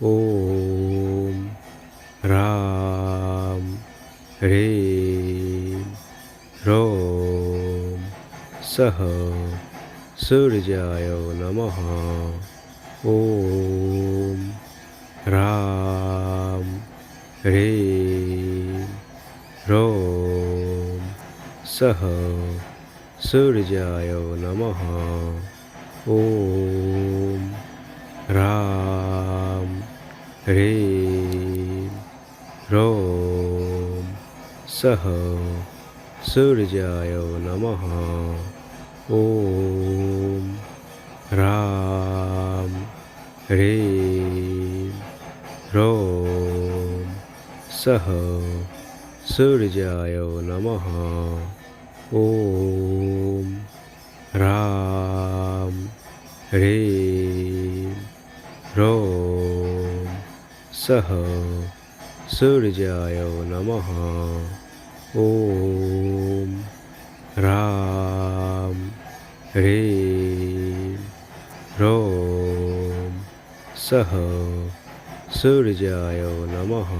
ॐ ह्रां ह्रीं ह्रौं सः सूर्याय नमः। ॐ ह्रां ह्रीं ह्रौं सः सूर्याय नमः। ॐ ह्रां ह्रीं ह्रौं सः सूर्याय नमः। ॐ ह्रां ह्रीं ह्रौं सः सूर्याय नमः। ॐ ह्रां ह्रीं ह्रौं सः सूर्याय नमः। ॐ ह्रां ह्रीं ह्रौं सः सूर्याय नमः।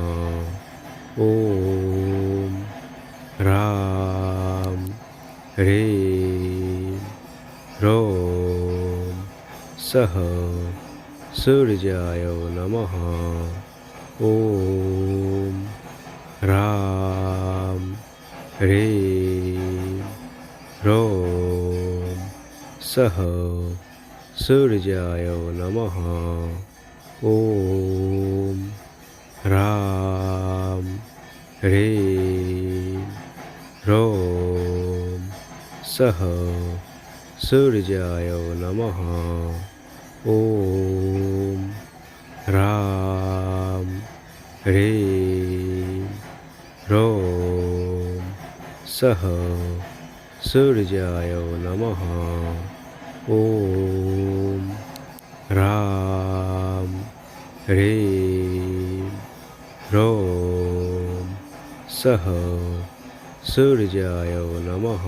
ॐ ह्रां ह्रीं ह्रौं सः सूर्याय नमः। ॐ ह्रां ह्रीं ह्रौं सः सूर्याय नमः। ॐ ह्रां ह्रीं ह्रौं सः सूर्याय नमः। ॐ ह्रां ह्रीं ह्रौं सः सूर्याय नमः। ॐ ह्रां ह्रीं ह्रौं सः सूर्याय नमः।